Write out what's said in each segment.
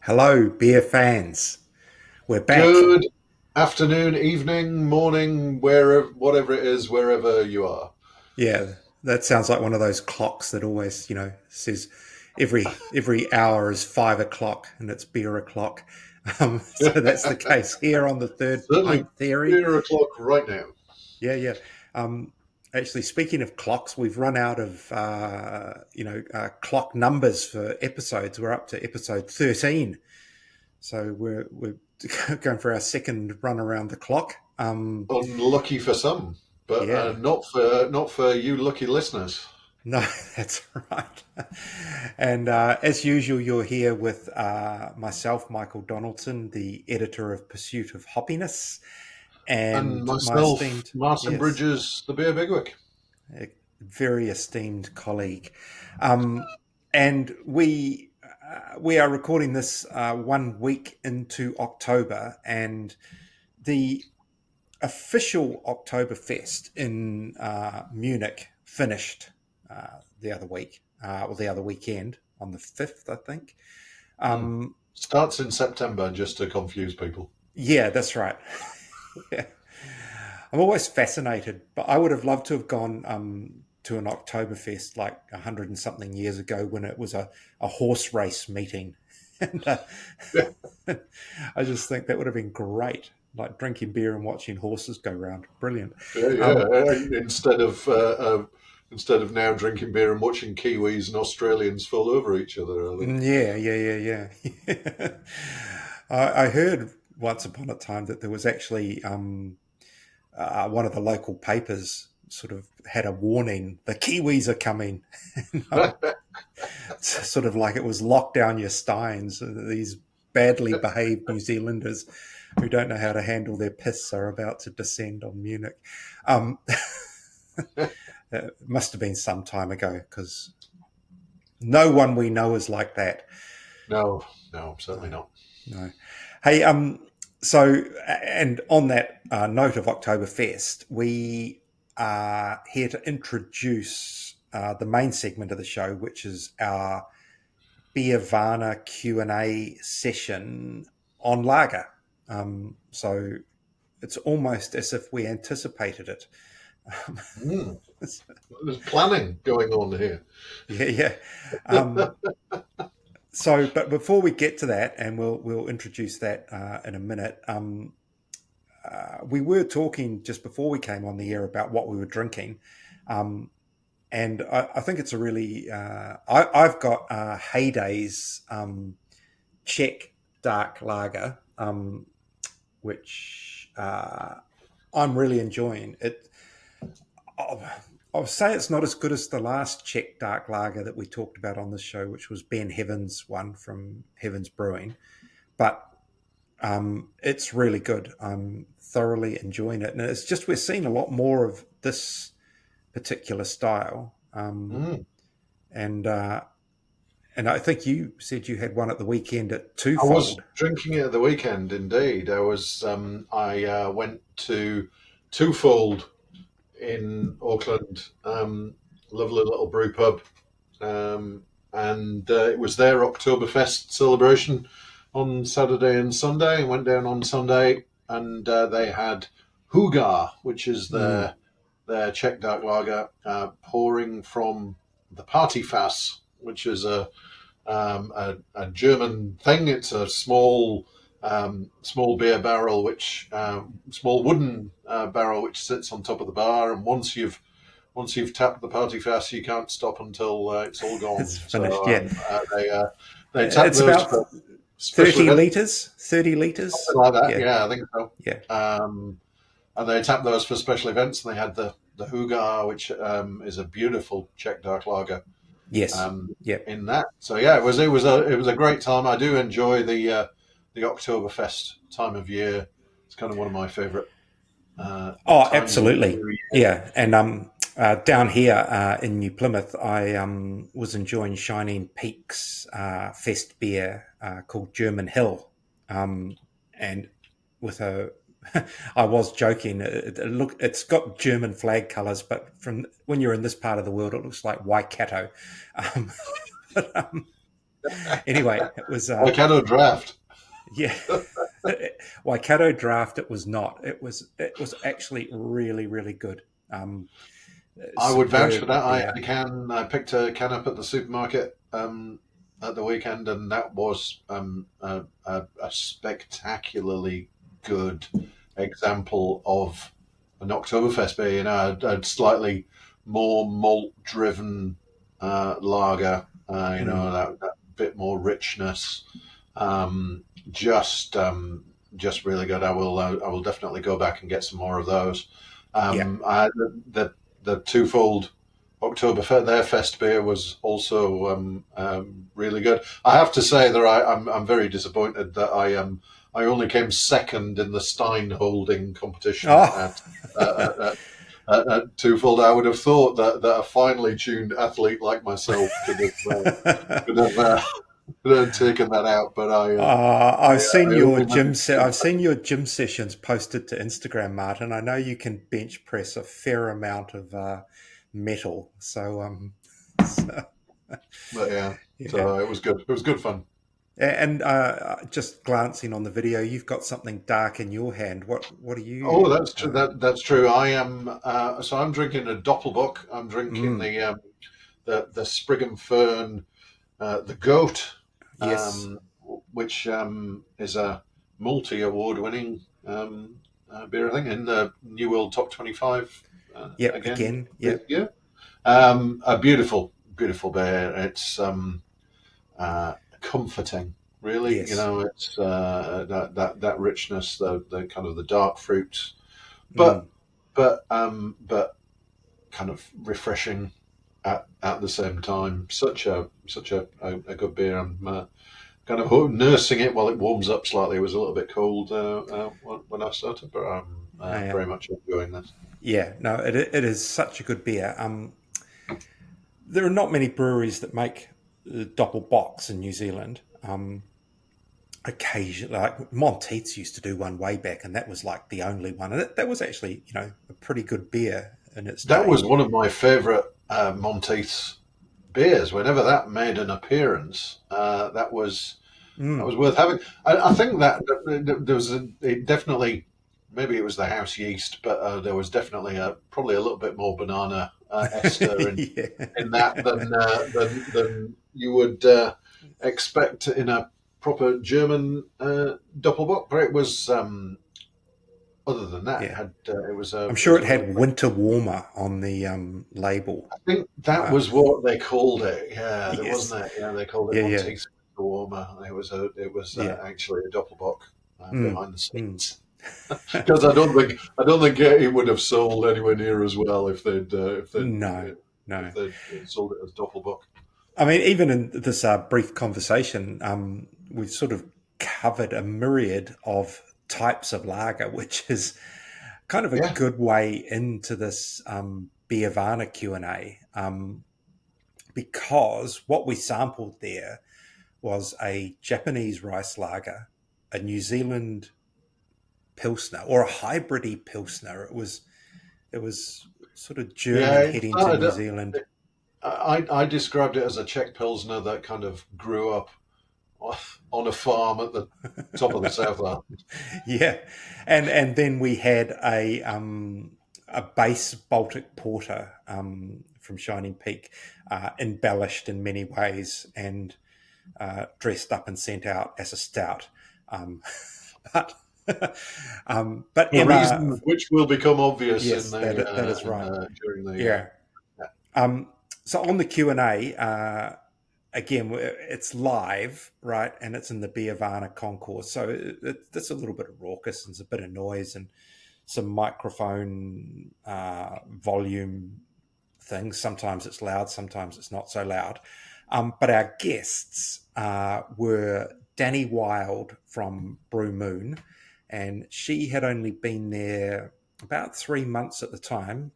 Hello, beer fans. We're back. Good afternoon, evening, morning, wherever, whatever it is, wherever you are. Yeah, that sounds like one of those clocks that always, says every hour is 5 o'clock and it's beer o'clock. So that's the case here on the third Certainly pint theory. 3 o'clock right now. Yeah, yeah. Actually, speaking of clocks, we've run out of clock numbers for episodes. We're up to episode 13, so we're going for our second run around the clock. Unlucky for some, but Yeah. not for you lucky listeners. No, that's right. And as usual, you're here with myself, Michael Donaldson, the editor of Pursuit of Hoppiness, And and my myself, esteemed, Martin yes, Bridges, the beer bigwig. very esteemed colleague. Um, and we are recording this 1 week into October, and the official Oktoberfest in Munich finished the other week, or the other weekend on the 5th, I think. Mm. Starts in September, just to confuse people. Yeah, that's right. Yeah. I'm always fascinated, but I would have loved to have gone to an Oktoberfest like 100 and something years ago when it was a horse race meeting. And Yeah, I just think that would have been great, like drinking beer and watching horses go round. Brilliant. yeah, yeah. Um, Instead of now drinking beer and watching Kiwis and Australians fall over each other, I think. Yeah, yeah. I heard once upon a time that there was actually one of the local papers sort of had a warning: the Kiwis are coming. It's sort of like it was lock down your steins. These badly behaved New Zealanders who don't know how to handle their piss are about to descend on Munich. Um, it must have been some time ago because no one we know is like that. No, no, certainly No. not. No. Hey, so, and on that note of Oktoberfest, we are here to introduce the main segment of the show, which is our Beervana Q&A session on lager. So it's almost as if we anticipated it. Mm. There's planning going on here. Yeah, yeah. Um, so, but before we get to that, and we'll introduce that in a minute. We were talking just before we came on the air about what we were drinking, and I think it's a really. I've got Heyday's Czech dark lager, which I'm really enjoying. I'll say it's not as good as the last Czech dark lager that we talked about on the show, which was Ben Heaven's one from Heaven's Brewing, but it's really good. I'm thoroughly enjoying it, and it's just we're seeing a lot more of this particular style. Mm. And and I think you said you had one at the weekend at I was Twofold. drinking it at the weekend. Indeed, I went to Twofold in Auckland, lovely little brew pub, and it was their Oktoberfest celebration on Saturday and Sunday. I went down on Sunday, and they had Hugar, which is Mm. their Czech dark lager, pouring from the Party Fass, which is a German thing. It's a small beer barrel, which small wooden barrel, which sits on top of the bar. And once you've tapped the Party Fass, you can't stop until it's all gone. It's finished. So Yeah, they tap it's those about for special 30 events, liters. 30 liters. something like that. Yeah, Yeah, I think so. yeah. And they tap those for special events. And they had the Hugar, which is a beautiful Czech dark lager, Yes. um, Yeah. in that. So yeah, it was a great time. I do enjoy the Oktoberfest time of year. It's kind of one of my favourite Oh, times of the absolutely. year. Yeah, and down here in New Plymouth, I was enjoying Shining Peak's fest beer called German Hill, and with a, I was joking. It's got German flag colours, but from when you're in this part of the world, it looks like Waikato. Um, but, Anyway, it was Waikato Draft. yeah. Waikato Draft. It was not. It was actually really really good. Um, I would vouch for Superb that. I had beer. a can. I picked a can up at the supermarket at the weekend, and that was a spectacularly good example of an Oktoberfest beer. You know, a slightly more malt-driven lager. You know, Mm, that bit more richness. Um, just just really good. I will definitely go back and get some more of those. yeah. I had the twofold Oktoberfest, their fest beer was also really good. I have to say that I'm very disappointed that I only came second in the Stein holding competition Oh. at twofold. I would have thought that a finely tuned athlete like myself could have could have taken that out, but I've seen I your only gym managed set. to. I've seen your gym sessions posted to Instagram, Martin. I know you can bench press a fair amount of metal. So, so, But yeah, yeah. so it was good. It was good fun. And just glancing on the video, you've got something dark in your hand. What are Oh, you? that's true. That's true. I am. So I'm drinking a Doppelbock. I'm drinking Mm, the Sprig and Fern, the Goat, yes. which is a multi-award winning beer. I think in the New World Top 25 Yep. again Again. this Yep. year. A beautiful, beautiful beer. It's comforting. Really, you Yes. know, it's that richness, the kind of the dark fruits, but Mm, but kind of refreshing at the same time. Such a good beer. I'm kind of nursing it while it warms up slightly. It was a little bit cold when I started, but I'm yeah. very much enjoying this. Yeah. No, it is such a good beer. There are not many breweries that make Doppelbocks in New Zealand. Occasionally, like Monteith's used to do one way back, and that was like the only one, and that was actually a pretty good beer in its That day. was one of my favourite Monteith's beers. Whenever that made an appearance, that Mm. was worth having. I think that there was it definitely, maybe it was the house yeast, but there was definitely probably a little bit more banana ester in that Yeah. than you would expect in a proper German Doppelbock. But it was other than that, Yeah. I'm it sure was it a really had great. winter warmer on the label. I think that Uh, was what they called it. Yeah, there yes. wasn't it. Yeah, they called it Yeah. Yeah. Monteith Warmer. It was Yeah. actually a Doppelbock Mm. behind the Mm. scenes. Because I don't think it would have sold anywhere near as well No. if No. they'd sold it as Doppelbock. I mean, even in this brief conversation, we've sort of covered a myriad of types of lager, which is kind of a Yeah, good way into this Beervana Q&A, because what we sampled there was a Japanese rice lager, a New Zealand Pilsner, or a hybridy Pilsner. It was sort of yeah. German heading to New Zealand. I described it as a Czech Pilsner that kind of grew up on a farm at the top of the Southland. Yeah, and then we had a base Baltic Porter from Shining Peak, embellished in many ways and dressed up and sent out as a stout. Um, but but For Emma, reasons which will become obvious yes, that is right. during the Yeah. Um, so on the Q&A, again, it's live, right? And it's in the Beervana concourse. So that's a little bit of raucous and there's a bit of noise and some microphone volume things. Sometimes it's loud, sometimes it's not so loud. But our guests were Dani Wild from Brew Moon, and she had only been there about 3 months at the time.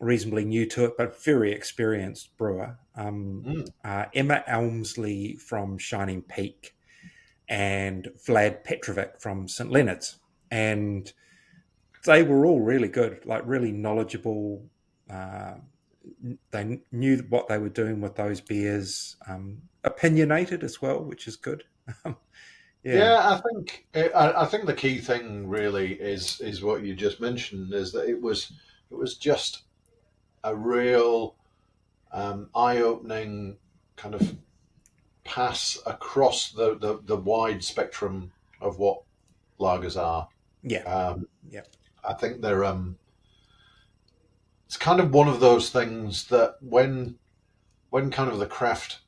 Reasonably new to it, but very experienced brewer. Mm. Emma Elmslie from Shining Peak, and Vlad Petrovic from St Leonards. And they were all really good, like really knowledgeable, uh, they knew what they were doing with those beers. Opinionated as well, which is good. Yeah, Yeah, I think the key thing really is what you just mentioned, is that it was just a real eye-opening kind of pass across the wide spectrum of what lagers are. yeah, Um, yeah, I think it's kind of one of those things that when kind of the craft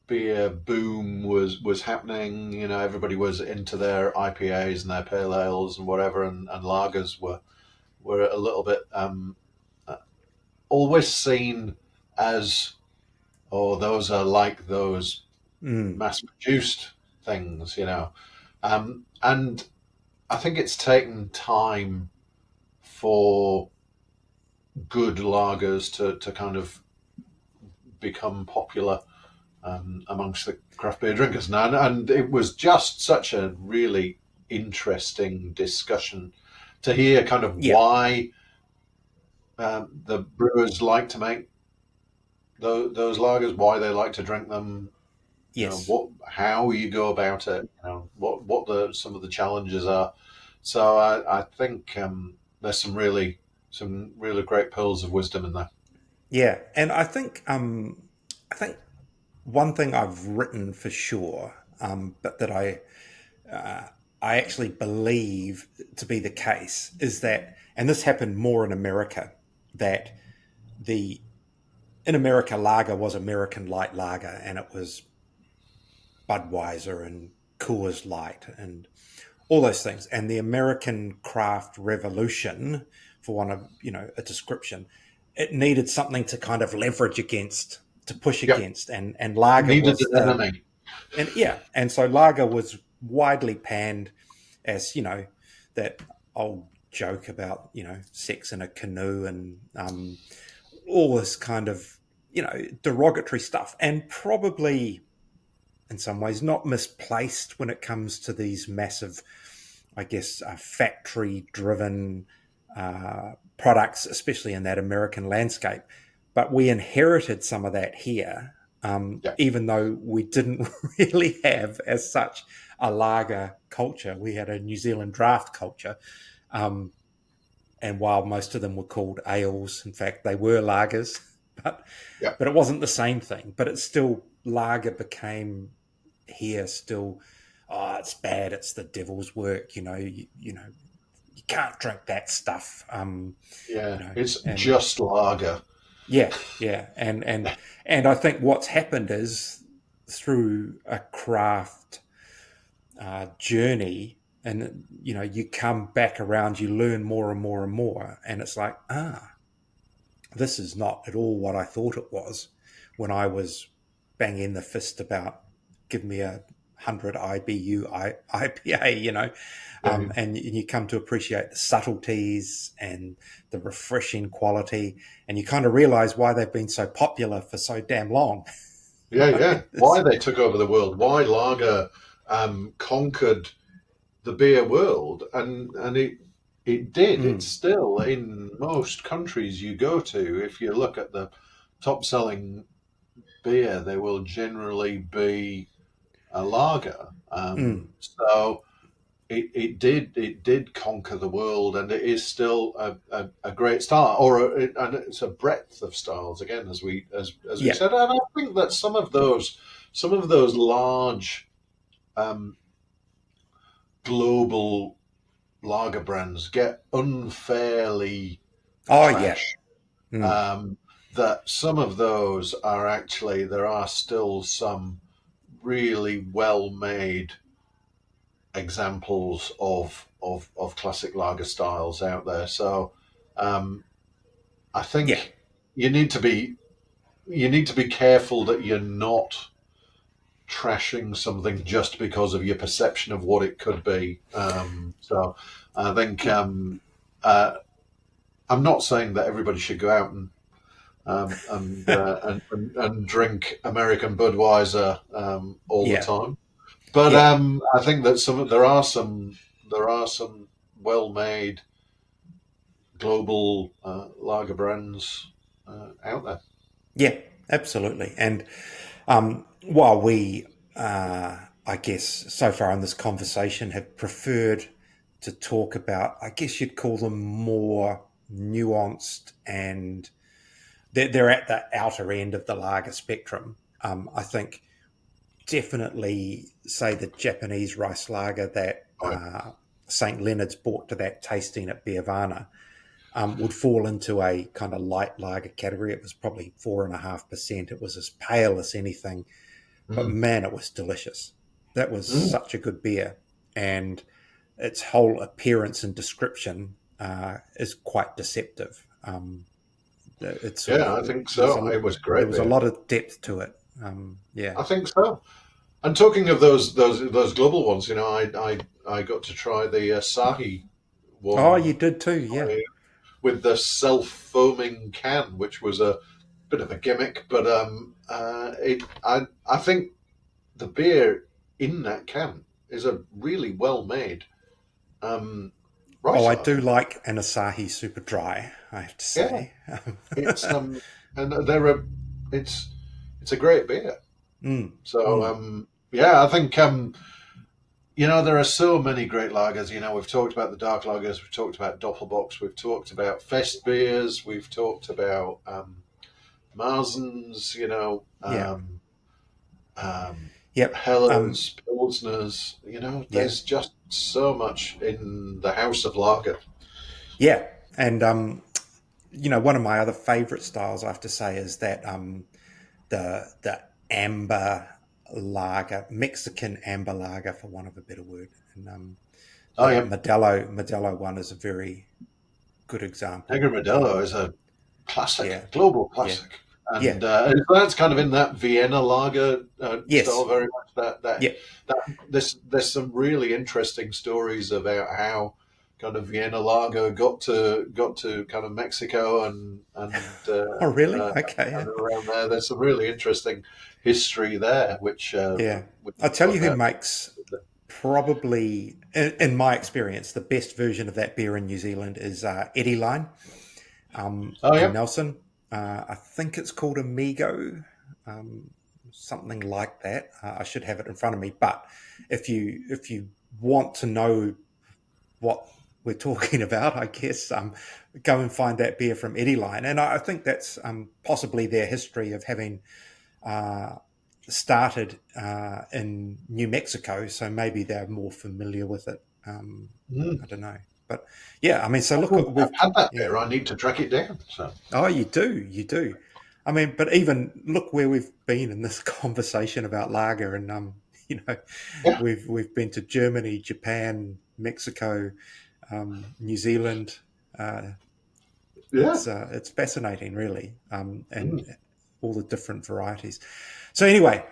beer boom was happening, everybody was into their IPAs and their pale ales and whatever, and lagers were a little bit uh, always seen as, oh, those are like those mm, mass produced things. And I think it's taken time for good lagers to kind of become popular amongst the craft beer drinkers now. And it was just such a really interesting discussion to hear kind of yeah, why the brewers like to make those lagers, why they like to drink them, yes, how you go about it, what some of the challenges are. So I think there's some really great pearls of wisdom in there. yeah. And I think one thing I've written for sure, but that I actually believe to be the case is that, and this happened more in America, that the in America lager was American light lager, and it was Budweiser and Coors Light and all those things. And the American craft revolution, for one of a description, it needed something to kind of leverage against, to push Yep, against, and lager needed was an the enemy. and yeah, and so lager was widely panned as that old joke about sex in a canoe and all this kind of derogatory stuff, and probably in some ways not misplaced when it comes to these massive, I guess, factory driven products, especially in that American landscape. But we inherited some of that here, Yeah, even though we didn't really have, as such, a lager culture. We had a New Zealand draft culture. Um, and while most of them were called ales, in fact, they were lagers, but yeah. but it wasn't the same thing. But it's still lager became here still. Oh, it's bad. It's the devil's work. You can't drink that stuff. Yeah, it's And just lager. yeah, yeah, and I think what's happened is through a craft journey, and you come back around, you learn more and more and more, and it's like, this is not at all what I thought it was when I was banging the fist about give me a 100 IBU IPA, Yeah, and you come to appreciate the subtleties and the refreshing quality, and you kind of realize why they've been so popular for so damn long. yeah, yeah. It's, Why they took over the world? Why lager conquered the beer world? And it did. It's mm, still in most countries you go to. If you look at the top selling beer, they will generally be a lager. mm, So it did conquer the world, and it is still a great style, and it's a breadth of styles again, as we yeah, said. And I think that some of those large um, global lager brands get unfairly oh yeah, trash. mm, Um, that some of those are actually, there are still some really well made examples of classic lager styles out there. So um, I yeah, think you need to be you need to be careful that you're not trashing something just because of your perception of what it could be. So I think uh, I'm not saying that everybody should go out and drink American Budweiser all the yeah, time. But yeah, I think that there are some well-made global lager brands out there. Yeah, absolutely. And while we, I guess, so far in this conversation have preferred to talk about, I guess you'd call them more nuanced, and they're at the outer end of the lager spectrum. I think definitely, say, the Japanese rice lager that Oh, St Leonards brought to that tasting at Beervana would fall into a kind of light lager category. It was probably 4.5%. It was as pale as anything, but mm, man, it was delicious. That was mm. such a good beer, and its whole appearance and description is quite deceptive. It's sort Yeah, of I think there's so. a It was there great was a beer. lot of depth to it. Yeah. I think so. And talking of those global ones, I got to try the Asahi Oh, you one did too. Yeah. with the self foaming can, which was a bit of a gimmick, but I think the beer in that can is a really well made um, Oh, rice I do lager. like an Asahi Super Dry, I have to Yeah, say. it's and they're a it's it's a great beer. Mm, So mm, yeah, I think there are so many great lagers. We've talked about the dark lagers, we've talked about Doppelbocks, we've talked about fest beers, we've talked about Marzens, yeah. um, Yep. Hellers, Pilsners. Yeah. There's just so much in the house of lager. Yeah. And one of my other favorite styles, I have to say, is that the amber lager, Mexican amber lager, for want of a better word. And Oh the yeah, Modelo one is a very good example. Negra Modelo is a classic, Yeah. global Yeah. classic, Yeah. and that's kind of in that Vienna lager style Yes. very much. That Yeah. that there's some really interesting stories about how kind of Vienna lager got to kind of Mexico Oh, really? uh, and Okay. around there. There's some really interesting history there, Yeah. which I'll tell you got who that. makes probably, in my experience, the best version of that beer in New Zealand is Eddie Line Oh in yeah, Nelson. I think it's called Amigo, um, something like that. I should have it in front of me. But if you want to know what we're talking about, I guess go and find that beer from Eddie Line. And I think that's possibly their history of having uh, started in New Mexico, so maybe they're more familiar with it. mm. I don't know, but yeah, I mean, so look, I've we've had that yeah. beer. I need to track it down. So Oh, you do. I mean, but even look where we've been in this conversation about lager, and you know, yeah, we've been to Germany, Japan, Mexico, New Zealand. Uh, yeah. it's fascinating, really, and Mm. all the different varieties. So anyway,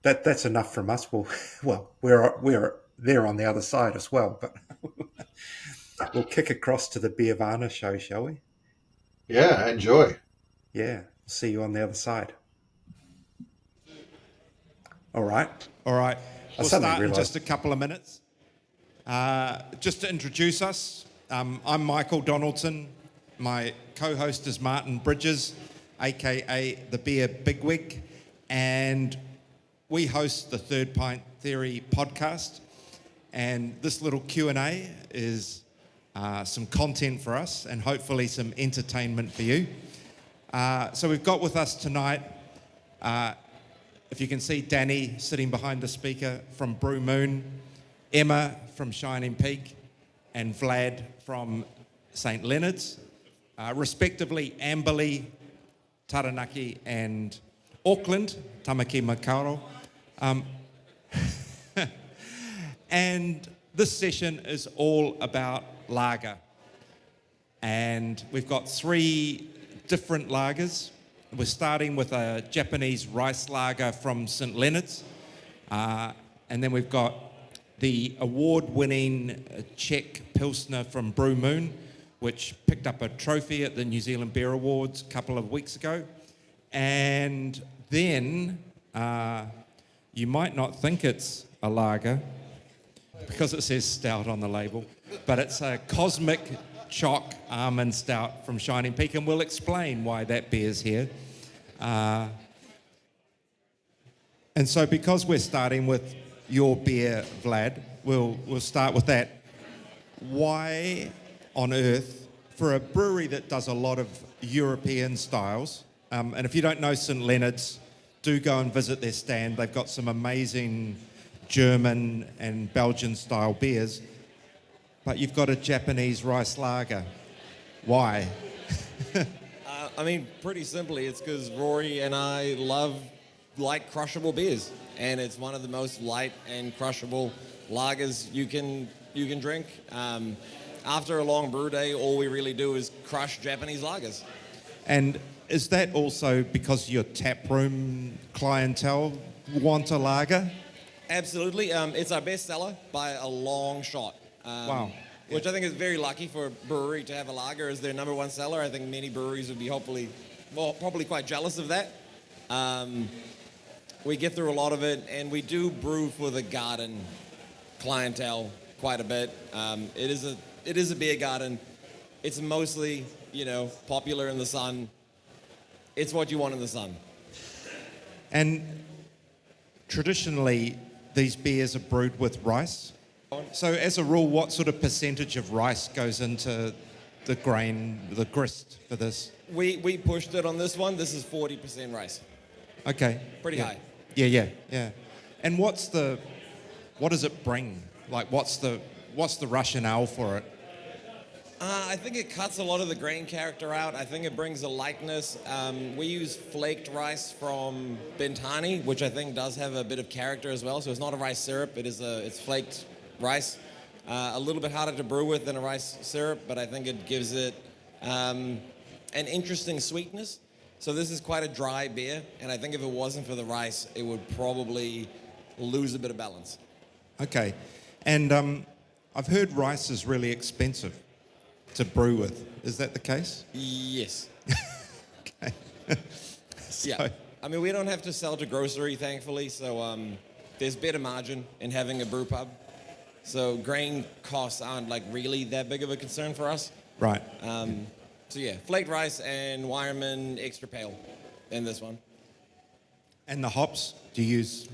that's enough from us. Well, we're there on the other side as well, but we'll kick across to the Beervana show, shall we? Yeah, enjoy. Yeah, see you on the other side. All right. All right, I we'll suddenly start in just realised. a couple of minutes. Just to introduce us, I'm Michael Donaldson. My co-host is Martin Bridges, aka the Beer Bigwig, and we host the Third Pint Theory podcast. And this little Q&A is some content for us and hopefully some entertainment for you. So we've got with us tonight, if you can see Dani sitting behind the speaker from Brew Moon, Emma from Shining Peak, and Vlad from St Leonards, respectively Amberley, Taranaki, and Auckland, Tamaki Makaurau. And this session is all about lager. And we've got 3 different lagers. We're starting with a Japanese rice lager from St Leonards. And then we've got the award-winning Czech Pilsner from Brew Moon, which picked up a trophy at the New Zealand Beer Awards a couple of weeks ago. And then you might not think it's a lager because it says stout on the label, but it's a Cosmic Choc Almond Stout from Shining Peak, and we'll explain why that beer's here. And so because we're starting with your beer, Vlad, we'll start with that. Why on earth, for a brewery that does a lot of European styles, and if you don't know St Leonards, do go and visit their stand. They've got some amazing German and Belgian style beers, but you've got a Japanese rice lager. Why? I mean, pretty simply, it's because Rory and I love light crushable beers, and it's one of the most light and crushable lagers you can drink. After a long brew day, all we really do is crush Japanese lagers. And is that also because your taproom clientele want a lager? Absolutely. It's our best seller by a long shot. Wow. Which I think is very lucky for a brewery to have a lager as their number one seller. I think many breweries would be probably quite jealous of that. We get through a lot of it, and we do brew for the garden clientele quite a bit. It is a beer garden. It's mostly, popular in the sun. It's what you want in the sun. And traditionally, these beers are brewed with rice. So as a rule, what sort of percentage of rice goes into the grain, the grist for this? We pushed it on this one. This is 40% rice. Okay. Pretty high. Yeah. And what does it bring? Like, what's the rationale for it? I think it cuts a lot of the grain character out. I think it brings a lightness. We use flaked rice from Bintani, which I think does have a bit of character as well. So it's not a rice syrup. It's flaked rice. A little bit harder to brew with than a rice syrup, but I think it gives it an interesting sweetness. So this is quite a dry beer, and I think if it wasn't for the rice, it would probably lose a bit of balance. Okay. And I've heard rice is really expensive to brew with. Is that the case? Yes. Okay. Yeah. I mean, we don't have to sell to grocery, thankfully, so there's better margin in having a brew pub. So grain costs aren't really that big of a concern for us. Right. So yeah, flaked rice and Wireman extra pale in this one. And the hops, do you use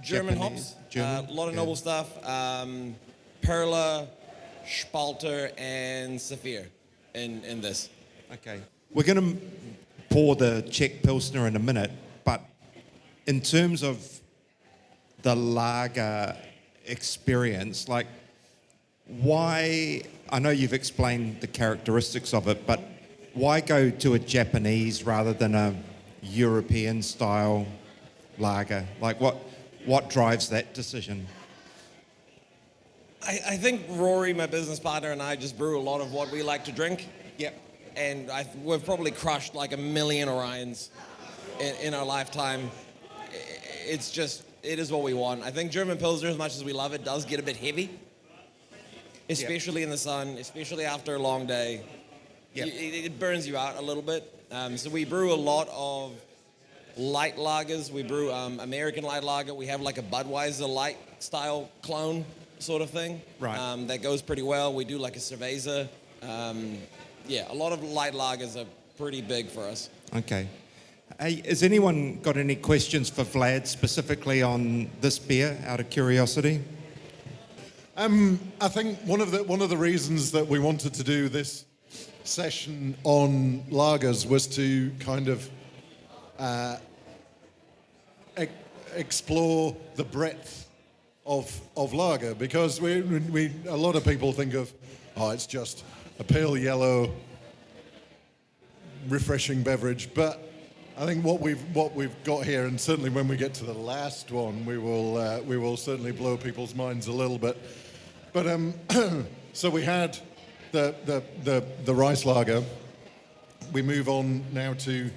German Japanese? hops, German? a lot of noble stuff. Perla, Spalter, and Saphir in this. Okay. We're going to pour the Czech Pilsner in a minute, but in terms of the lager experience, why, I know you've explained the characteristics of it, but why go to a Japanese rather than a European style lager? What drives that decision? I think Rory, my business partner, and I just brew a lot of what we like to drink. Yep. And we've probably crushed 1 million Orions in our lifetime. It is what we want. I think German Pilsner, as much as we love it, does get a bit heavy. Especially in the sun, especially after a long day. Yep. It burns you out a little bit. So we brew a lot of light lagers. We brew American light lager. We have a Budweiser light style clone sort of thing. Right. That goes pretty well. We do a cerveza. A lot of light lagers are pretty big for us. Okay. Hey, has anyone got any questions for Vlad specifically on this beer, out of curiosity? I think one of the reasons that we wanted to do this session on lagers was to kind of explore the breadth of lager, because a lot of people think of, it's just a pale yellow refreshing beverage, but I think what we've got here, and certainly when we get to the last one, we will certainly blow people's minds a little bit. But so we had the rice lager. We move on now to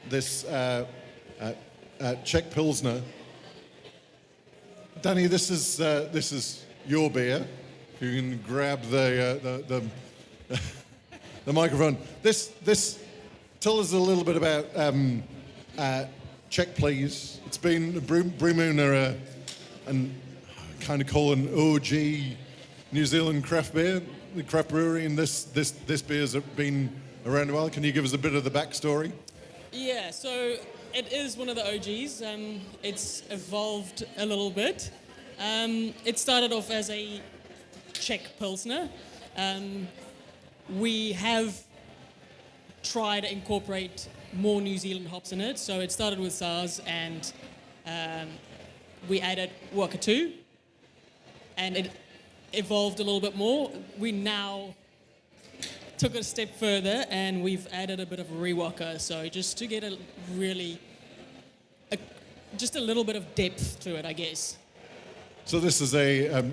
this Czech Pilsner. Dani, this is your beer. You can grab the microphone. Tell us a little bit about Czech, please. It's been Brew Moon and kind of call an OG New Zealand craft beer. the craft brewery and this beer's been around a while. Can you give us a bit of the backstory? Yeah, so it is one of the OGs. It's evolved a little bit. It started off as a Czech Pilsner. We have tried to incorporate more New Zealand hops in it. So it started with SARS and we added Wakatu and it evolved a little bit more. We now took it a step further and we've added a bit of rewaka, so just to get just a little bit of depth to it, I guess. So this is a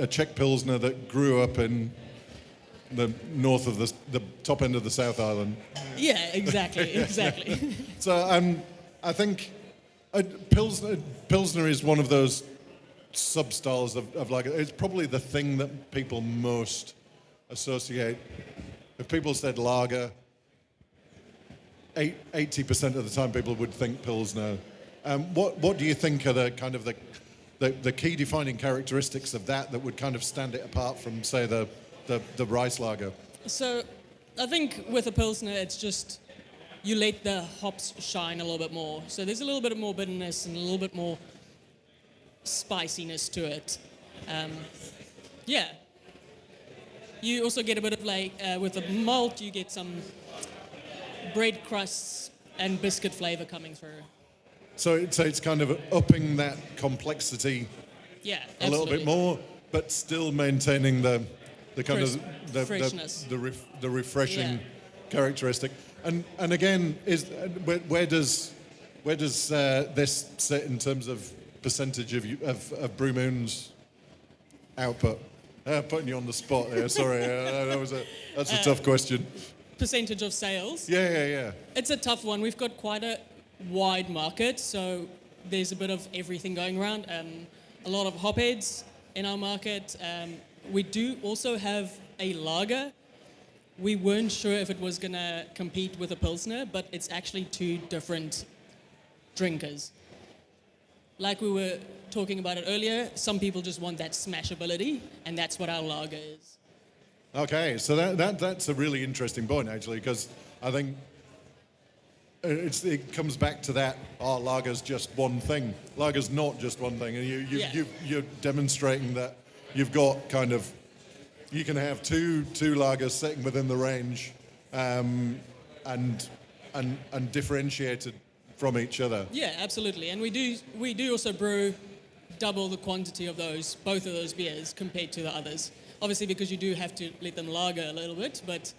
Czech Pilsner that grew up in the north of the top end of the South Island. Yeah, exactly. So I think Pilsner is one of those sub-styles of like, it's probably the thing that people most associate. If people said lager, 80% of the time people would think Pilsner. What do you think are the kind of the key defining characteristics of that would kind of stand it apart from, say, the rice lager? So I think with a Pilsner, it's just you let the hops shine a little bit more. So there's a little bit more bitterness and a little bit more spiciness to it. Yeah. You also get a bit of with the malt, you get some bread crusts and biscuit flavor coming through. So it's kind of upping that complexity a little bit more, but still maintaining the kind of the freshness, the refreshing characteristic. And again, where does this sit in terms of percentage of Brew Moon's output? Putting you on the spot there. Sorry, that's a tough question. Percentage of sales? Yeah. It's a tough one. We've got quite a wide market, so there's a bit of everything going around. A lot of hopheads in our market. We do also have a lager. We weren't sure if it was going to compete with a Pilsner, but it's actually two different drinkers. Like we were talking about it earlier, some people just want that smashability, and that's what our lager is. Okay, so that's a really interesting point, actually, because I think it comes back to that, lager's just one thing. Lager's not just one thing, and you're demonstrating that you've got kind of, you can have two lagers sitting within the range and differentiated from each other. Yeah, absolutely. And we do also brew double the quantity of both of those beers compared to the others. Obviously, because you do have to let them lager a little bit, but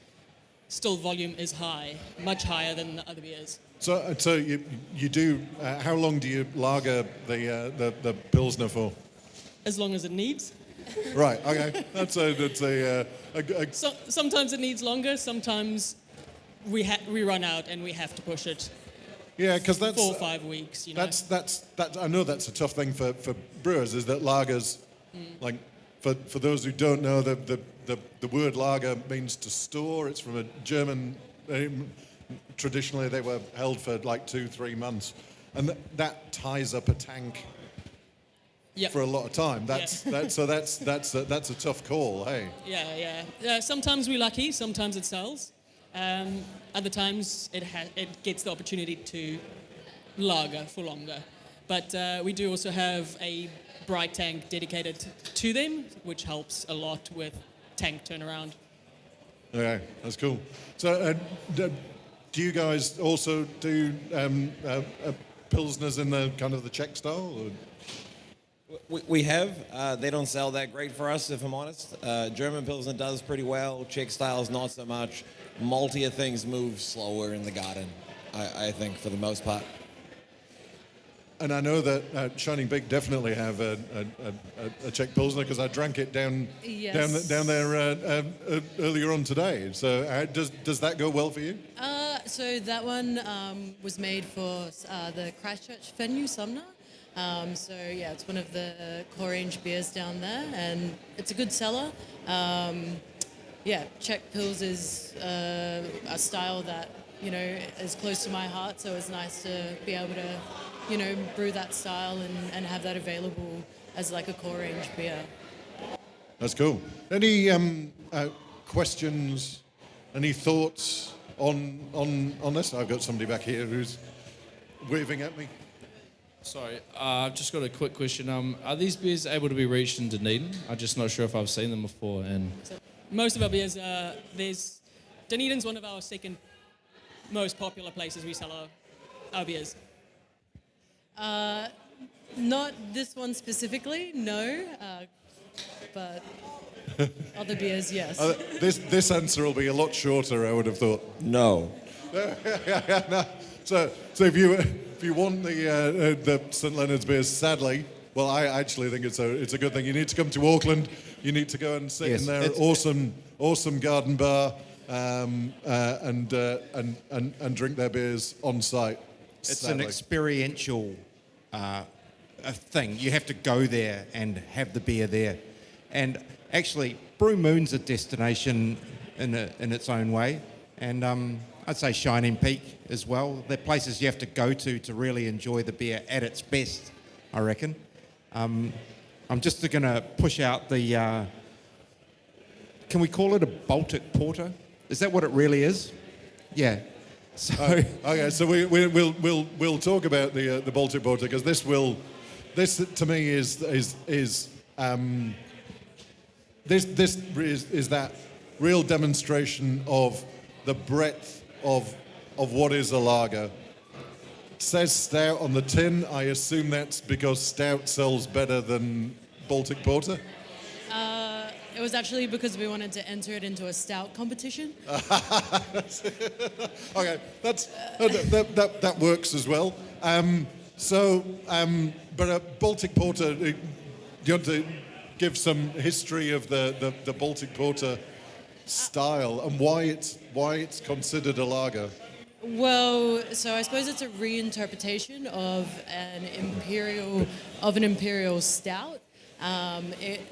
still volume is high, much higher than the other beers. So you do. How long do you lager the Pilsner for? As long as it needs. Right. Okay. That's a sometimes it needs longer. Sometimes we run out and we have to push it. Yeah, because that's 4 or 5 weeks. That's I know that's a tough thing for brewers, is that lagers, like for those who don't know, the word lager means to store. It's from a German. Traditionally, they were held for like 2-3 months, and that ties up a tank. Yep. For a lot of time. That's a tough call, hey? Yeah. Sometimes we're lucky, sometimes it sells. Other times it gets the opportunity to lager for longer. But we do also have a bright tank dedicated to them, which helps a lot with tank turnaround. Okay, that's cool. So do you guys also do Pilsners in the kind of the Czech style? Or? We have. They don't sell that great for us, if I'm honest. German Pilsner does pretty well. Czech styles not so much. Maltier things move slower in the garden, I think, for the most part. And I know that Shining Peak definitely have a Czech Pilsner, because I drank it down there earlier on today. So does that go well for you? So that one was made for the Christchurch venue, Sumner. So yeah, it's one of the core range beers down there, and it's a good seller. Czech Pils is a style that is close to my heart, so it's nice to be able to brew that style and have that available as like a core range beer. That's cool. Any questions? Any thoughts on this? I've got somebody back here who's waving at me. Sorry, I've just got a quick question. Are these beers able to be reached in Dunedin? I'm just not sure if I've seen them before. And Most of our beers, Dunedin's one of our second most popular places we sell our beers. Not this one specifically, no. But other beers, yes. This answer will be a lot shorter, I would have thought. No. No. So if you want the St Leonards beers, sadly, well, I actually think it's a good thing. You need to come to Auckland. You need to go and sit in their awesome garden bar and drink their beers on site. It's sadly. an experiential a thing. You have to go there and have the beer there. And actually, Brew Moon's a destination in its own way. And I'd say Shining Peak as well. They're places you have to go to really enjoy the beer at its best, I reckon. I'm just going to push out the... can we call it a Baltic Porter? Is that what it really is? Yeah. So okay, so we'll talk about the Baltic Porter, because this to me is that real demonstration of the breadth of what is a lager. It says stout on the tin. I assume that's because stout sells better than Baltic Porter. It was actually because we wanted to enter it into a stout competition. Okay, that works as well. But Baltic Porter, do you want to give some history of the Baltic Porter style and why it's considered a lager? Well, so I suppose it's a reinterpretation of an imperial stout.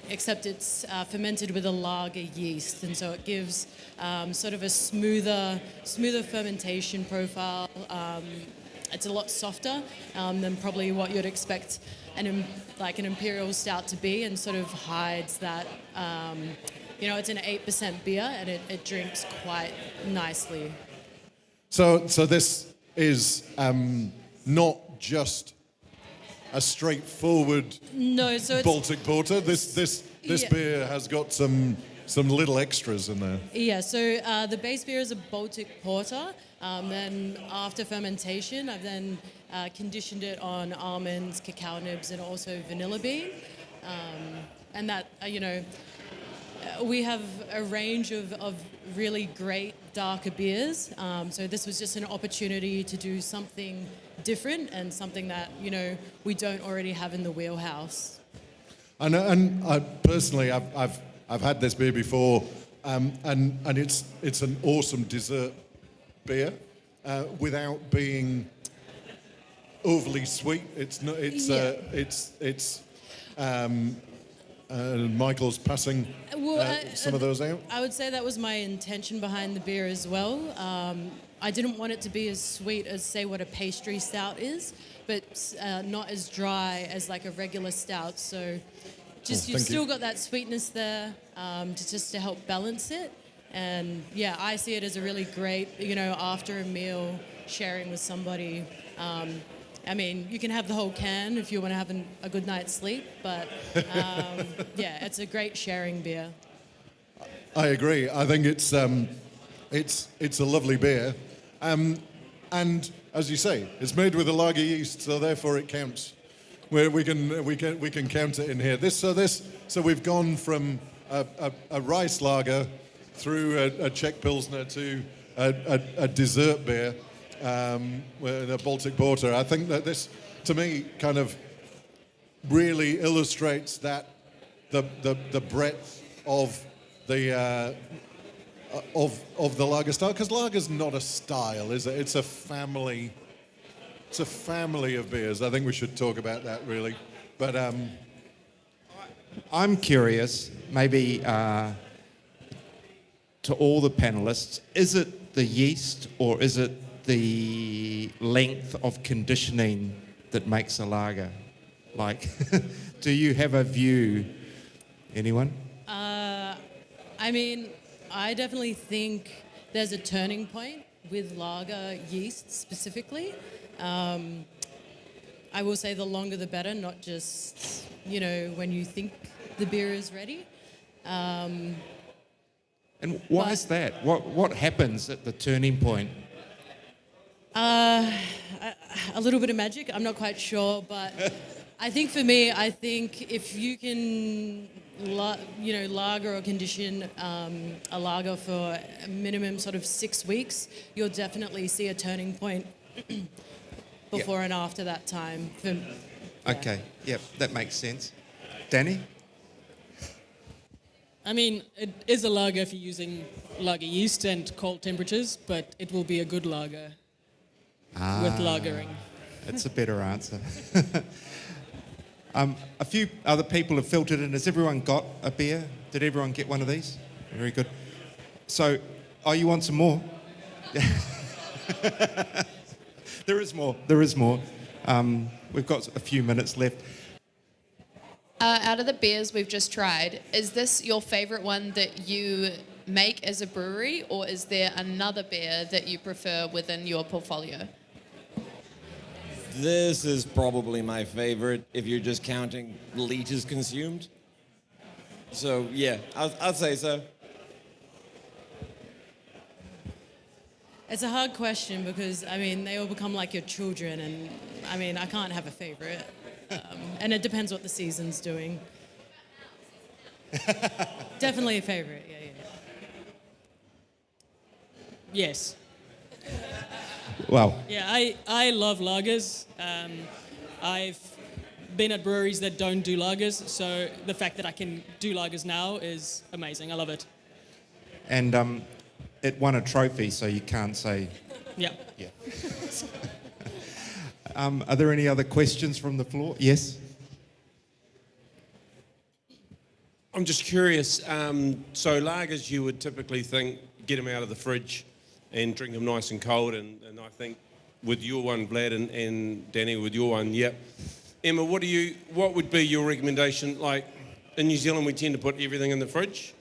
Except it's fermented with a lager yeast, and so it gives sort of a smoother fermentation profile. It's a lot softer than probably what you'd expect an imperial stout to be, and sort of hides that. It's an 8% beer, and it drinks quite nicely. So this is not just a straightforward Baltic Porter. This beer has got some little extras in there. Yeah, so the base beer is a Baltic Porter. Then after fermentation, I've then conditioned it on almonds, cacao nibs, and also vanilla bean. And that, we have a range of really great darker beers. So this was just an opportunity to do something different and something that, we don't already have in the wheelhouse. And I personally, I've had this beer before, and it's an awesome dessert beer without being overly sweet. Michael's passing some of those out. I would say that was my intention behind the beer as well. I didn't want it to be as sweet as, say, what a pastry stout is, but not as dry as like a regular stout. So you've still got that sweetness there to help balance it. And yeah, I see it as a really great, after a meal, sharing with somebody. You can have the whole can if you want to have a good night's sleep, but it's a great sharing beer. I agree. I think it's a lovely beer, and as you say, it's made with a lager yeast, so therefore it counts. We can count it in here. So we've gone from a rice lager through a Czech Pilsner to a dessert beer. With a Baltic Porter. I think that this, to me, kind of really illustrates that the breadth of the lager style. Because lager's not a style, is it? It's a family. It's a family of beers. I think we should talk about that really. But I'm curious, maybe to all the panelists, is it the yeast or is it the length of conditioning that makes a lager? Like, do you have a view? Anyone? I mean, I definitely think there's a turning point with lager yeast specifically. I will say the longer the better, not just, when you think the beer is ready. And why is that? What happens at the turning point? A little bit of magic, I'm not quite sure, but I think for me, if you can, lager or condition a lager for a minimum sort of 6 weeks, you'll definitely see a turning point before and after that time. Okay, yep, that makes sense. Dani? I mean, it is a lager if you're using lager yeast and cold temperatures, but it will be a good lager with lagering. That's a better answer. A few other people have filtered in. Has everyone got a beer? Did everyone get one of these? Very good. So, you want some more? There is more. We've got a few minutes left. Out of the beers we've just tried, is this your favourite one that you make as a brewery, or is there another beer that you prefer within your portfolio? This is probably my favorite if you're just counting liters consumed. So yeah, I'd say so. It's a hard question because, they all become like your children, and, I can't have a favorite. And it depends what the season's doing. Definitely a favorite, yeah. Yes. Well, Yeah, I love lagers. I've been at breweries that don't do lagers, so the fact that I can do lagers now is amazing. I love it. and it won a trophy, so you can't say... Yeah. Yeah. Are there any other questions from the floor? Yes? I'm just curious. So lagers, you would typically think, get them out of the fridge and drink them nice and cold. And I think with your one, Vlad, and Dani, with your one, yep. Emma, what would be your recommendation? Like in New Zealand, we tend to put everything in the fridge.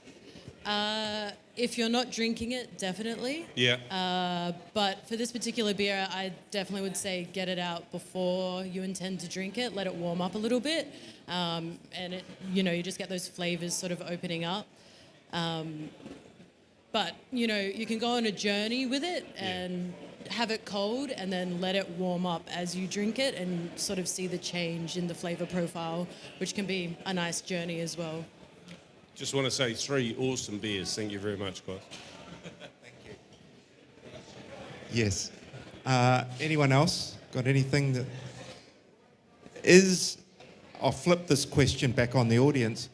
If you're not drinking it, definitely. Yeah. But for this particular beer, I definitely would say get it out before you intend to drink it. Let it warm up a little bit, and it, you just get those flavors sort of opening up. But you can go on a journey with it and have it cold, and then let it warm up as you drink it, and sort of see the change in the flavor profile, which can be a nice journey as well. Just want to say 3 awesome beers. Thank you very much, guys. Thank you. Yes. Anyone else got anything that is... I'll flip this question back on the audience.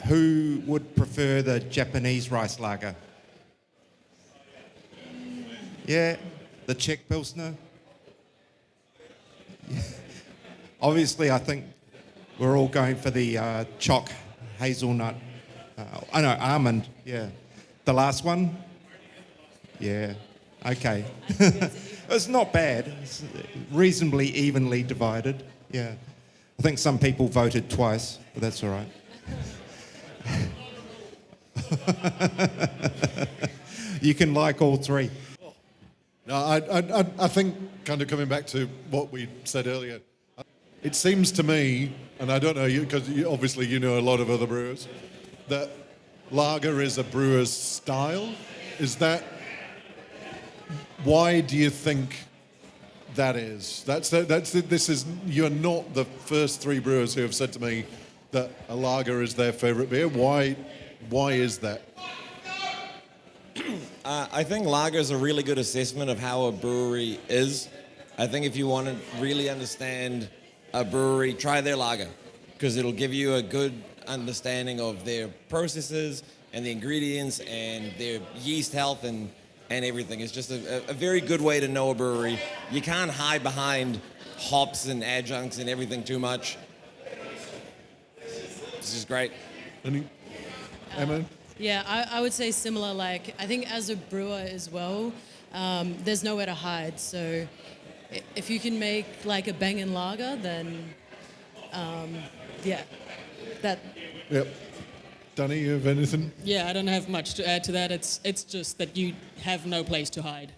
Who would prefer the Japanese rice lager? Yeah, the Czech Pilsner? Yeah. Obviously, I think we're all going for the choc hazelnut. Almond. Yeah. The last one? Yeah. Okay. It's not bad. It's reasonably evenly divided. Yeah. I think some people voted twice, but that's all right. You can like all 3. No, I think, kind of coming back to what we said earlier, it seems to me, and I don't know, because obviously you know a lot of other brewers, that lager is a brewer's style. Is that... Why do you think that is? You're not the first 3 brewers who have said to me that a lager is their favourite beer. Why is that? I think lager is a really good assessment of how a brewery is. I think if you want to really understand a brewery, try their lager, because it'll give you a good understanding of their processes and the ingredients and their yeast health and everything. It's just a very good way to know a brewery. You can't hide behind hops and adjuncts and everything too much. This is great. Emma? Yeah, I would say similar. Like, I think as a brewer as well, there's nowhere to hide. So if you can make like a banging lager, then yeah, that. Yep. Dani, you have anything? Yeah, I don't have much to add to that. It's just that you have no place to hide.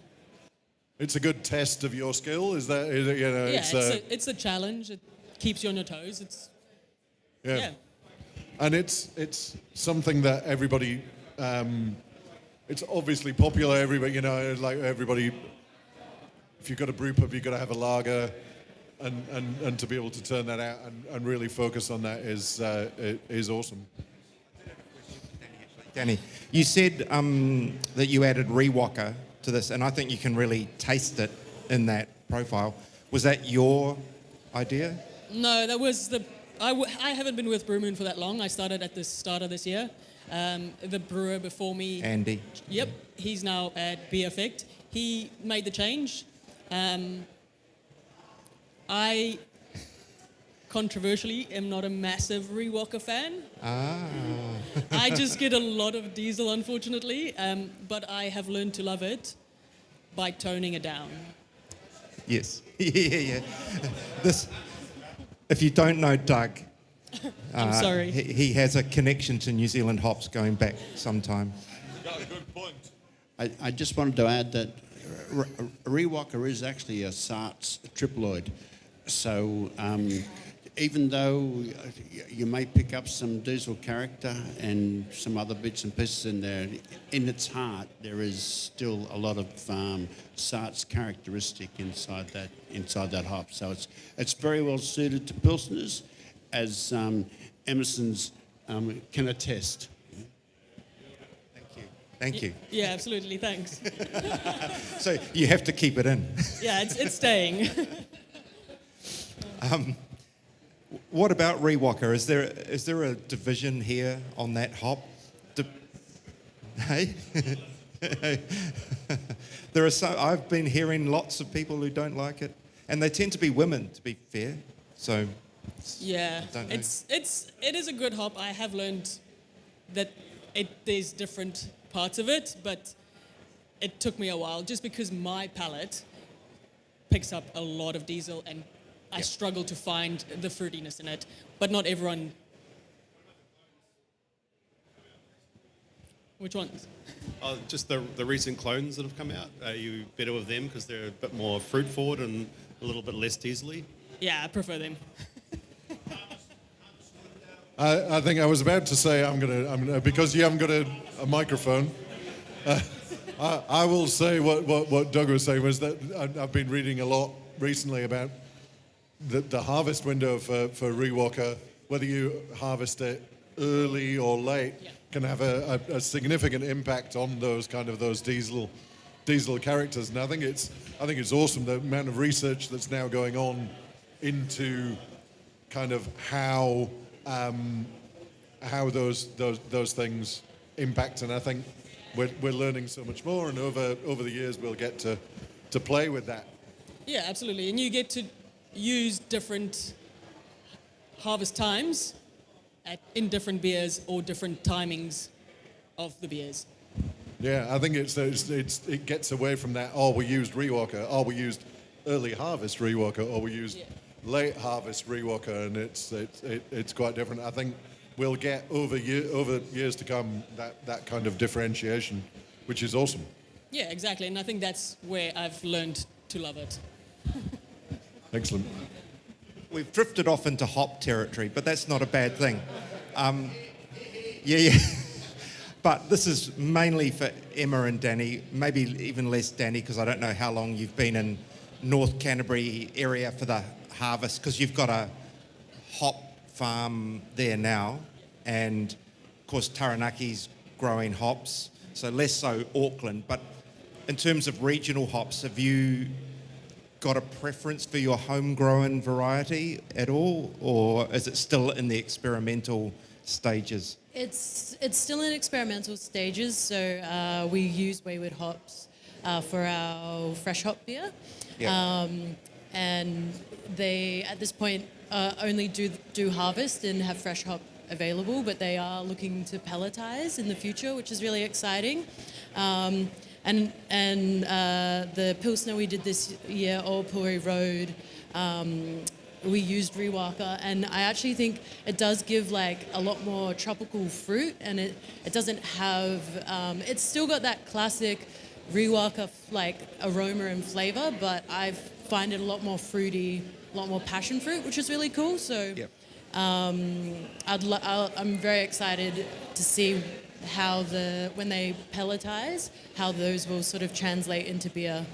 It's a good test of your skill. Is that, you know? Yeah, it's a challenge. It keeps you on your toes. Yeah. And it's something that everybody. It's obviously popular. Everybody, you know, like everybody. If you've got a brew pub, you've got to have a lager, and to be able to turn that out and really focus on that is awesome. Dani, you said that you added Rewalker to this, and I think you can really taste it in that profile. Was that your idea? No, that was I haven't been with Brew Moon for that long. I started at the start of this year. The brewer before me, Andy. Yep, he's now at Beer Effect. He made the change. I controversially am not a massive Rewalker fan. I just get a lot of diesel, unfortunately, but I have learned to love it by toning it down. Yes. yeah. If you don't know Doug, I'm sorry. He has a connection to New Zealand hops going back some time. Got a good point. I just wanted to add that Rewalker is actually a Sarts triploid. So even though you may pick up some diesel character and some other bits and pieces in there, in its heart there is still a lot of Sarts characteristic inside that hop. So it's very well suited to Pilsners, as Emerson's can attest. Thank you. Yeah, absolutely. Thanks. So you have to keep it in. Yeah, it's staying. What about Rewalker? Is there a division here on that hop? Hey? I've been hearing lots of people who don't like it, and they tend to be women, to be fair. So yeah, it is a good hop. I have learned that there's different parts of it, but it took me a while just because my palate picks up a lot of diesel and I struggle to find the fruitiness in it, but not everyone. Which ones? Just the recent clones that have come out. Are you better with them because they're a bit more fruit forward and a little bit less diesely? Yeah, I prefer them. I think I was about to say I'm gonna because you haven't got a microphone. I will say what Doug was saying was that I've been reading a lot recently about the harvest window for Rewalker, whether you harvest it early or late, can have a significant impact on those diesel characters. And I think it's awesome the amount of research that's now going on into kind of how those things impact. And I think we're learning so much more, and over the years we'll get to play with that. Yeah, absolutely. And you get to use different harvest times in different beers or different timings of the beers. Yeah, I think it gets away from that. Oh, we used Rewalker. Oh, we used early harvest Rewalker. Or we used late harvest Rewalker, and it's quite different. I think we'll get over years to come that kind of differentiation, which is awesome. Yeah, exactly. And I think that's where I've learned to love it. Excellent. We've drifted off into hop territory, but that's not a bad thing. Yeah. But this is mainly for Emma and Dani, maybe even less Dani, because I don't know how long you've been in North Canterbury area for the harvest, because you've got a hop farm there now, and of course Taranaki's growing hops, so less so Auckland. But in terms of regional hops, have you got a preference for your homegrown variety at all, or is it still in the experimental stages? It's still in experimental stages, so we use wayward hops for our fresh hop beer. Yeah. And they, at this point, only do harvest and have fresh hop available, but they are looking to pelletize in the future, which is really exciting. And the Pilsner we did this year, Old Puri Road, we used Rewalker, and I actually think it does give like a lot more tropical fruit, and it doesn't have, it's still got that classic Rewalker like aroma and flavor, but I find it a lot more fruity, a lot more passion fruit, which is really cool. So I'm very excited to see how when they pelletize, how those will sort of translate into beer,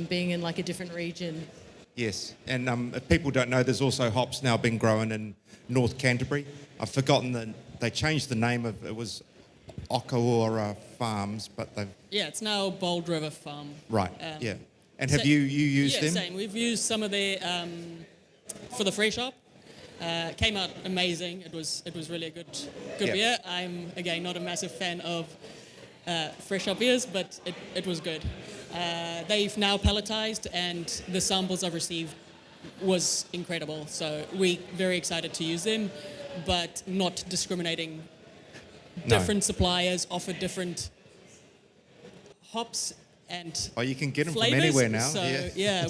being in like a different region. Yes, and if people don't know, there's also hops now being grown in North Canterbury. I've forgotten they changed the name of it was Okaora Farms, but they've it's now Bold River Farm. Right. And have you used them? Yeah, same. We've used some of their for the fresh hop. Came out amazing. It was really a good beer. I'm again not a massive fan of fresh hop beers, but it was good. They've now pelletized, and the samples I've received was incredible. So we're very excited to use them, but not discriminating. Different suppliers offer different hops and you can get them flavors, from anywhere now. So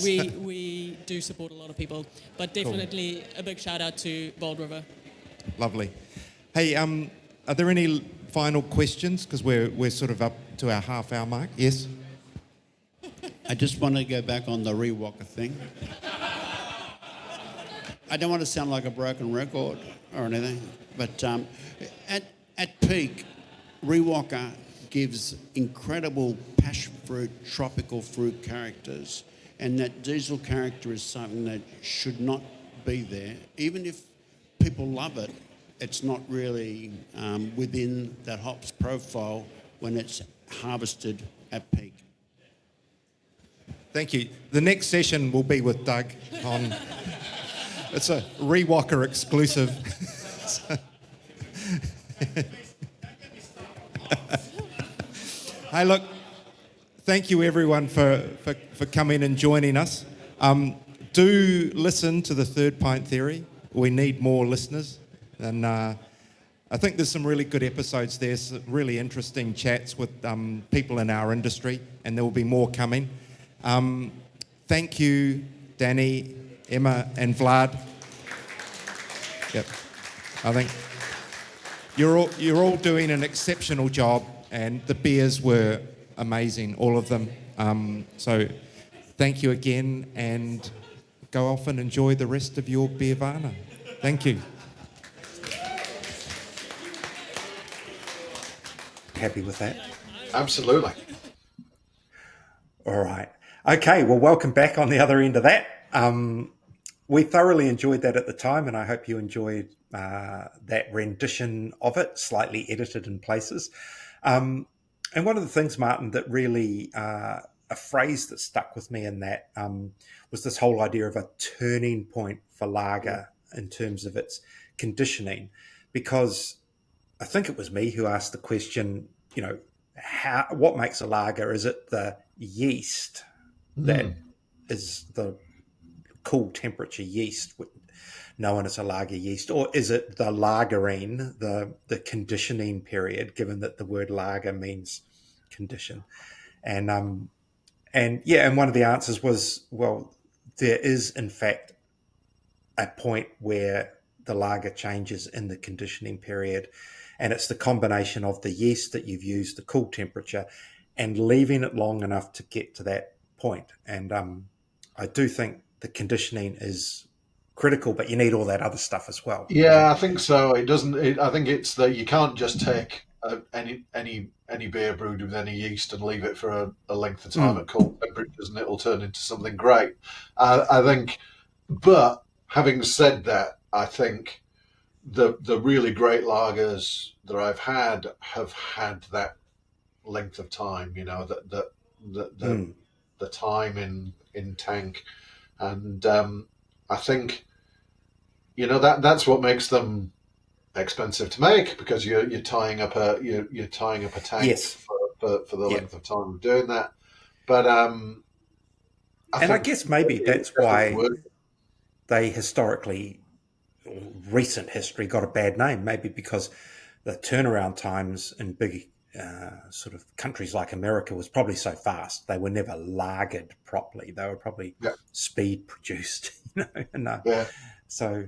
we do support a lot of people, but definitely a big shout out to Bold River. Lovely. Hey, are there any final questions? Because we're sort of up to our half-hour mark. Yes. I just want to go back on the Rewalker thing. I don't want to sound like a broken record or anything, but at peak, Rewalker gives incredible passion fruit, tropical fruit characters, and that diesel character is something that should not be there. Even if people love it, it's not really within that hops profile when it's harvested at peak. Thank you. The next session will be with Doug on. It's a Rewalker exclusive. Hey, look, thank you everyone for coming and joining us. Do listen to the Third Pint Theory. We need more listeners. And I think there's some really good episodes there, some really interesting chats with people in our industry, and there will be more coming. Thank you, Dani, Emma, and Vlad. Yep. I think you're all doing an exceptional job, and the beers were amazing, all of them. So thank you again, and go off and enjoy the rest of your Beervana. Thank you. Happy with that? Absolutely. All right. Okay, well, welcome back on the other end of that. We thoroughly enjoyed that at the time, and I hope you enjoyed that rendition of it, slightly edited in places. And one of the things, Martin, that really, a phrase that stuck with me in that was this whole idea of a turning point for lager in terms of its conditioning, because I think it was me who asked the question, what makes a lager? Is it the yeast that is the cool temperature yeast, known as a lager yeast, or is it the lagering, the conditioning period, given that the word lager means condition? And one of the answers was, well, there is in fact a point where the lager changes in the conditioning period, and it's the combination of the yeast that you've used, the cool temperature, and leaving it long enough to get to that point. And I do think the conditioning is critical, but you need all that other stuff as well. Yeah, I think so. I think it's that you can't just take any beer brewed with any yeast and leave it for a length of time at cold temperatures, and it'll turn into something great. I think, but having said that, I think the really great lagers that I've had have had that length of time. The time in tank, and I think that's what makes them expensive to make, because you're tying up a tank for the length of time of doing that. But I guess maybe that's why they historically, recent history, got a bad name. Maybe because the turnaround times in big sort of countries like America was probably so fast. They were never lagered properly. They were probably speed produced, So,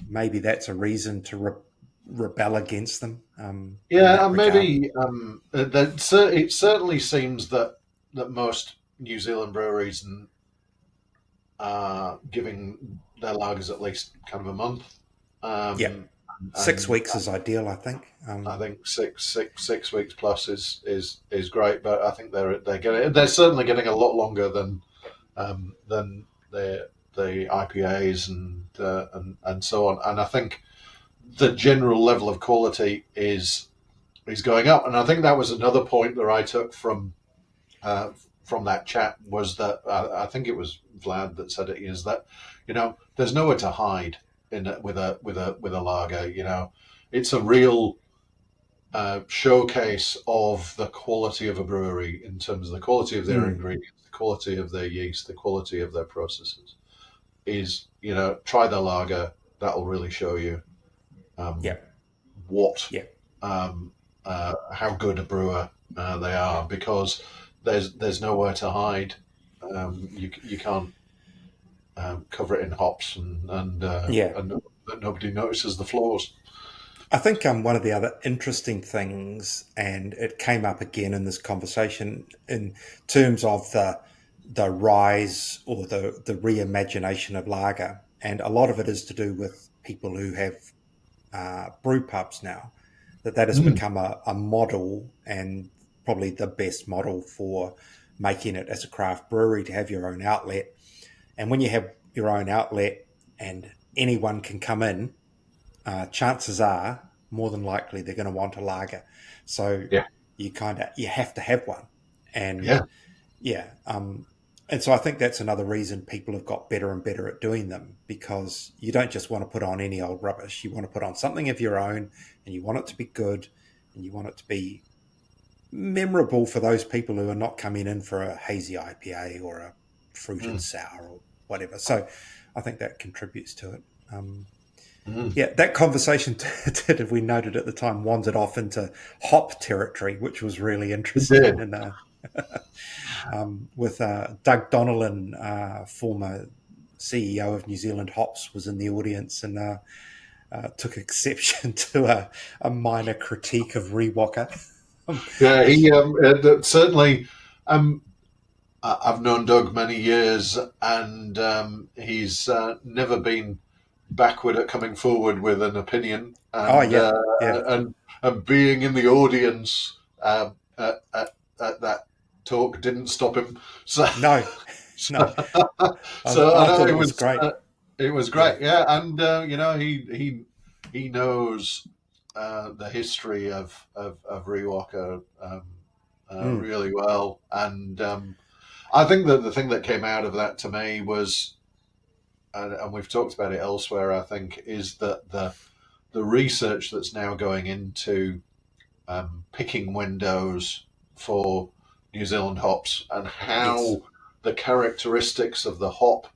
maybe that's a reason to rebel against them. Yeah, and maybe it certainly seems that most New Zealand breweries are giving their lagers at least kind of a month. Yeah, 6 weeks is ideal, I think. I think six weeks plus is great, but I think they're certainly getting a lot longer than the IPAs and so on. And I think the general level of quality is going up. And I think that was another point that I took from that chat, was that I think it was Vlad that said it, is that there's nowhere to hide with a lager. It's a real showcase of the quality of a brewery in terms of the quality of their ingredients, the quality of their yeast, the quality of their processes. Try the lager. That'll really show you how good a brewer they are, because there's nowhere to hide. You can't cover it in hops and nobody notices the flaws. I think one of the other interesting things, and it came up again in this conversation, in terms of the rise or the reimagination of lager, and a lot of it is to do with people who have brew pubs now, that has become a model, and probably the best model for making it as a craft brewery, to have your own outlet. And when you have your own outlet and anyone can come in, chances are more than likely they're going to want a lager. So you have to have one. And and so I think that's another reason people have got better and better at doing them, because you don't just want to put on any old rubbish. You want to put on something of your own, and you want it to be good, and you want it to be memorable for those people who are not coming in for a hazy IPA or a fruit and sour or whatever. So I think that contributes to it. That conversation, as we noted at the time, wandered off into hop territory, which was really interesting. And with Doug Donnellan, former CEO of New Zealand Hops, was in the audience and took exception to a minor critique of Rewalker. He certainly. I've known Doug many years, and he's never been backward at coming forward with an opinion. And, and being in the audience at that talk didn't stop him. So no. So I know it was great. It was great, and he knows the history of Rewalker really well, and I think that the thing that came out of that to me was, and we've talked about it elsewhere, I think, is that the research that's now going into picking windows for New Zealand hops, and how the characteristics of the hop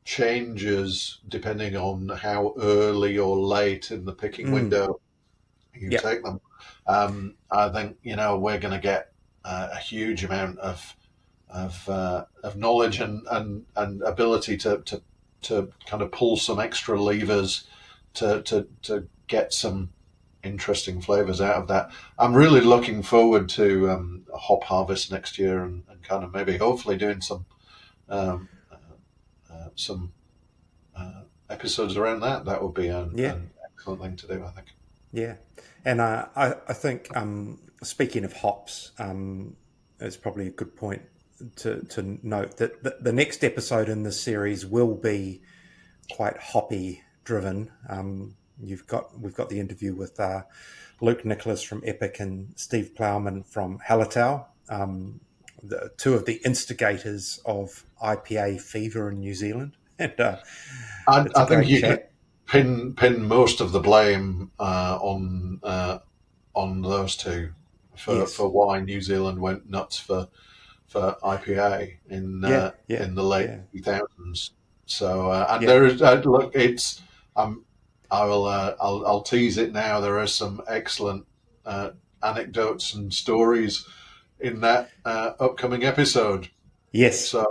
changes depending on how early or late in the picking window you take them. I think we're going to get a huge amount of knowledge and ability to kind of pull some extra levers to get some interesting flavors out of that. I'm really looking forward to a hop harvest next year, and kind of maybe hopefully doing some episodes around that. That would be an excellent thing to do, I think. Yeah, and I think speaking of hops, it's probably a good point to note that the next episode in this series will be quite hoppy driven. We've got the interview with Luke Nicholas from Epic and Steve Plowman from Hallertau, the two of the instigators of IPA fever in New Zealand. And I think you could pin most of the blame on those two for why New Zealand went nuts for IPA in the late 2000s. So there is look, it's I'll tease it now. There are some excellent anecdotes and stories in that upcoming episode. Yes, so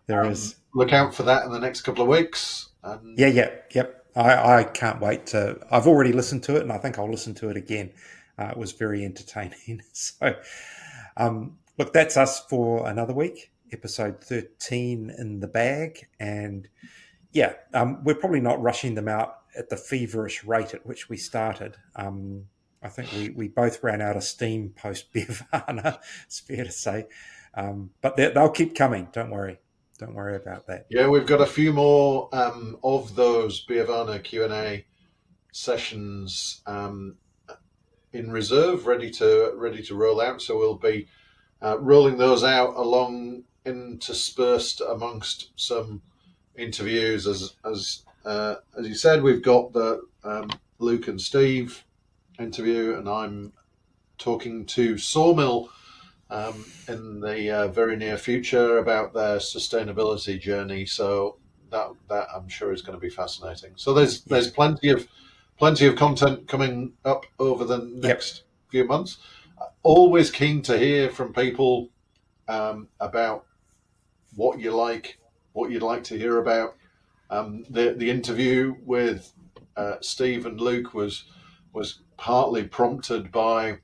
there is. Look out for that in the next couple of weeks. And Yep. I can't wait to. I've already listened to it, and I think I'll listen to it again. It was very entertaining. So, look, that's us for another week, episode 13 in the bag, and yeah, we're probably not rushing them out at the feverish rate at which we started. I think we both ran out of steam post Beervana, it's fair to say. But they'll keep coming. Don't worry. Don't worry about that. yeah, we've got a few more of those Beervana Q&A sessions in reserve, ready to roll out. So we'll be rolling those out along interspersed amongst some interviews. As you said, we've got the Luke and Steve interview, and I'm talking to Sawmill in the very near future about their sustainability journey. So that I'm sure is going to be fascinating. So there's plenty of content coming up over the next few months. Always keen to hear from people about what you like, what you'd like to hear about. The interview with Steve and Luke was partly prompted by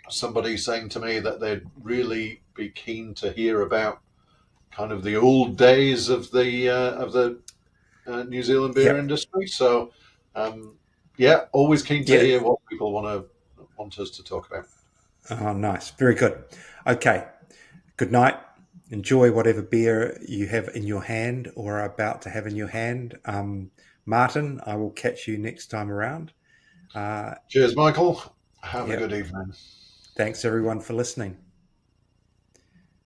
somebody saying to me that they'd really be keen to hear about kind of the old days of the New Zealand beer industry. So always keen to hear what people want us to talk about. Oh, nice. Very good. Okay. Good night. Enjoy whatever beer you have in your hand or are about to have in your hand. Martin, I will catch you next time around. Cheers, Michael. Have a good evening. Thanks, everyone, for listening.